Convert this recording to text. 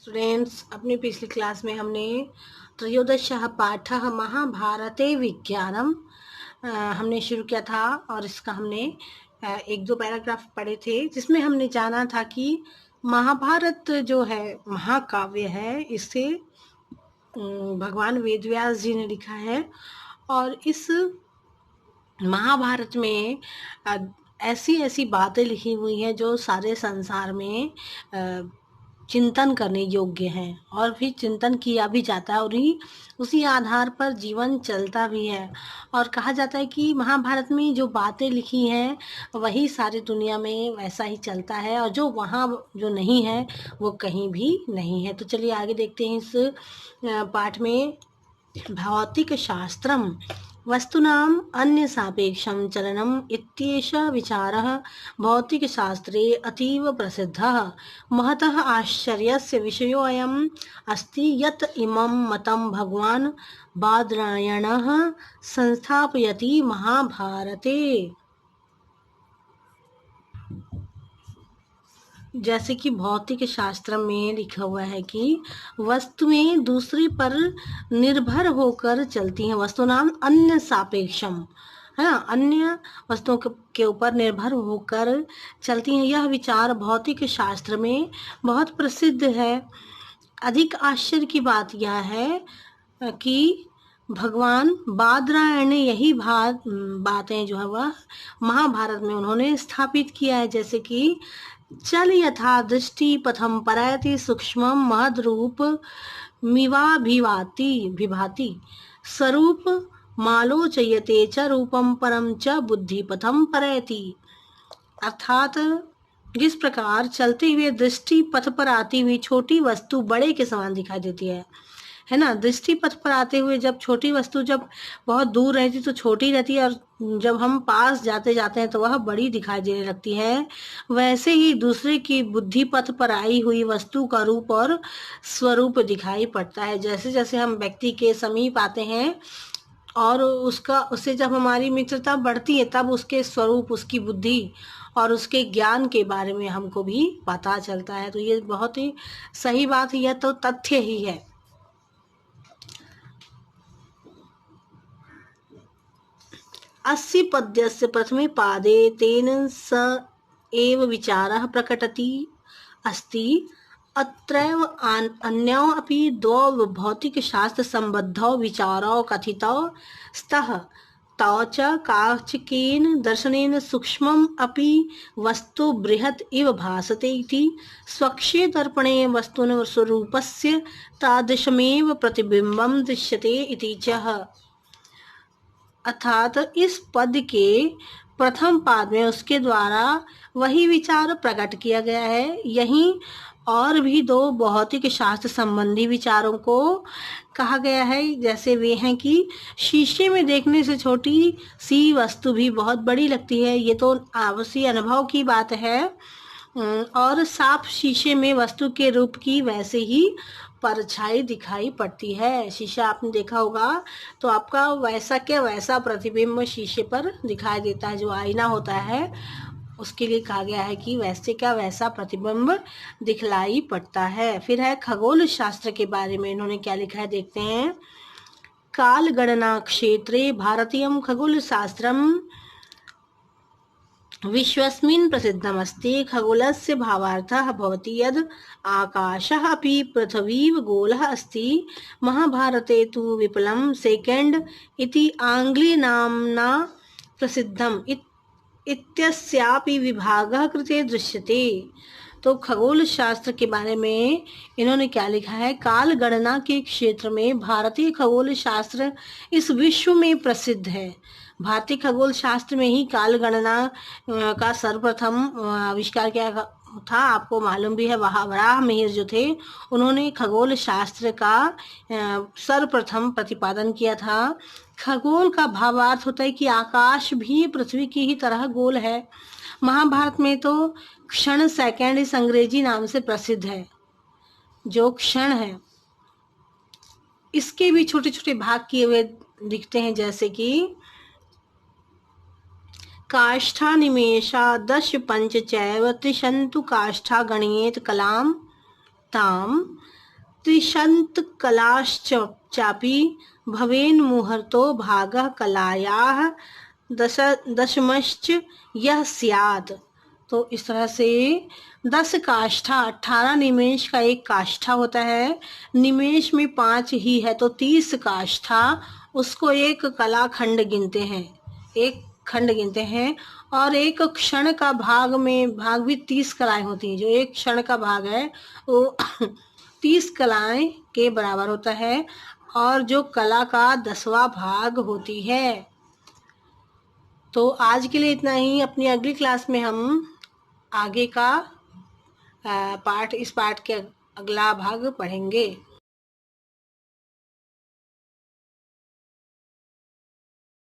Students, अपनी पिछली class में हमने त्रयोदशः पाठः महाभारते विज्ञानम हमने शुरू किया था और इसका हमने एक दो पैराग्राफ पढ़े थे, जिसमें हमने जाना था कि महाभारत जो है महाकाव्य है। इसे भगवान वेदव्यास जी ने लिखा है और इस महाभारत में ऐसी ऐसी बातें लिखी हुई हैं जो सारे संसार में चिंतन करने योग्य हैं और फिर चिंतन किया भी जाता है और ही उसी आधार पर जीवन चलता भी है। और कहा जाता है कि महाभारत में जो बातें लिखी हैं वही सारी दुनिया में वैसा ही चलता है और जो वहाँ जो नहीं है वो कहीं भी नहीं है। तो चलिए आगे देखते हैं इस पाठ में। भौतिक शास्त्रम वस्तूनाम् अन्यसापेक्षं चलनम् इत्येषः विचारः भौतिकशास्त्रे अतीव प्रसिद्धः। महतः आश्चर्यस्य विषयोऽयम् अस्ति यत् इमं मतं भगवान् बादरायणः संस्थापयति महाभारते। जैसे कि भौतिक शास्त्र में लिखा हुआ है कि वस्तुएं दूसरी पर निर्भर होकर चलती हैं। वस्तु नाम अन्य सापेक्षम है ना, अन्य वस्तुओं के ऊपर निर्भर होकर चलती हैं। यह विचार भौतिक शास्त्र में बहुत प्रसिद्ध है। अधिक आश्चर्य की बात यह है कि भगवान बादरायण ने यही बातें जो है वह महाभारत में उन्होंने स्थापित किया है। जैसे कि चल यथा दृष्टि पथम परयति सूक्ष्म महद्रूप मिवाभिभाति विभाति स्वरूप मालोचयते च रूपम परम च बुद्धि पथम परयति। अर्थात जिस प्रकार चलते हुए दृष्टि पथ पर आती हुई छोटी वस्तु बड़े के समान दिखाई देती है ना। दृष्टि पथ पर आते हुए जब छोटी वस्तु जब बहुत दूर रहती तो छोटी रहती है और जब हम पास जाते जाते हैं तो वह बड़ी दिखाई देने लगती है। वैसे ही दूसरे की बुद्धि पथ पर आई हुई वस्तु का रूप और स्वरूप दिखाई पड़ता है। जैसे जैसे हम व्यक्ति के समीप आते हैं और उससे जब हमारी मित्रता बढ़ती है तब उसके स्वरूप, उसकी बुद्धि और उसके ज्ञान के बारे में हमको भी पता चलता है। तो ये बहुत ही सही बात है, यह तो तथ्य ही है। अस्य पद्यस्य प्रथमे पादे तेन स एव विचारः प्रकटति अस्ति। अत्रैव अन्यौ अपि द्वौ भौतिकशास्त्रसम्बद्धौ विचारौ कथितौ स्तः। तौ च काचकेन दर्शनेन सूक्ष्मम् अपि वस्तु बृहत् इव भासते इति स्वक्षे दर्पणे वस्तुनः स्वरूपस्य तादृशमेव प्रतिबिम्बं दृश्यते इति च। अर्थात इस पद के प्रथम पाद में उसके द्वारा वही विचार प्रकट किया गया है। यहीं और भी दो भौतिक शास्त्र संबंधी विचारों को कहा गया है। जैसे वे हैं कि शीशे में देखने से छोटी सी वस्तु भी बहुत बड़ी लगती है, ये तो आवश्यक अनुभव की बात है। और साफ शीशे में वस्तु के रूप की वैसे ही परछाई दिखाई पड़ती है। शीशा आपने देखा होगा तो आपका वैसा क्या वैसा प्रतिबिंब शीशे पर दिखाई देता है। जो आईना होता है उसके लिए कहा गया है कि वैसे क्या वैसा प्रतिबिंब दिखलाई पड़ता है। फिर है खगोल शास्त्र के बारे में इन्होंने क्या लिखा है, देखते हैं। काल गणना क्षेत्रे भारतीयम खगोल शास्त्रम विश्वस्मिन् प्रसिद्धमस्ति। खगोलस्य भावार्थः भवति यद् आकाशः अपि पृथिवीव गोलः अस्ति। महाभारते तु विपुलं सेकेंड इति आंग्लीयनाम्ना प्रसिद्धम् इत्यस्यापि विभागः कृते दृश्यते। तो खगोल शास्त्र के बारे में इन्होंने क्या लिखा है। काल गणना के क्षेत्र में भारतीय खगोल शास्त्र इस विश्व में प्रसिद्ध है। भारतीय खगोल शास्त्र में ही काल गणना का सर्वप्रथम आविष्कार किया था। आपको मालूम भी है, वराह मिहिर जो थे उन्होंने खगोल शास्त्र का सर्वप्रथम प्रतिपादन किया था। खगोल का भावार्थ होता है कि आकाश भी पृथ्वी की ही तरह गोल है। महाभारत में तो क्षण सेकेंड इस अंग्रेजी नाम से प्रसिद्ध है। जो क्षण है इसके भी छोटे छोटे भाग किए हुए दिखते हैं। जैसे कि काष्ठा निमेषा दश पंच चैव त्रिशंतु काष्ठा गणयेत कलाम ताम त्रिशन्त कलाश्च चापि भवेन् मुहूर्तो भागः कलायाः दशमश्च यह स्यात्। तो इस तरह से 10 काष्ठा, 18 निमेष का एक काष्ठा होता है, निमेष में 5 ही है तो 30 काष्ठा, उसको एक कला खंड गिनते हैं, एक खंड गिनते हैं। और एक क्षण का भाग भी 30 कलाएं होती हैं। जो एक क्षण का भाग है वो 30 कलाएं के बराबर होता है, और जो कला का 10वां भाग होती है। तो आज के लिए इतना ही। अपनी अगली क्लास में हम आगे का इस पाठ के अगला भाग पढ़ेंगे।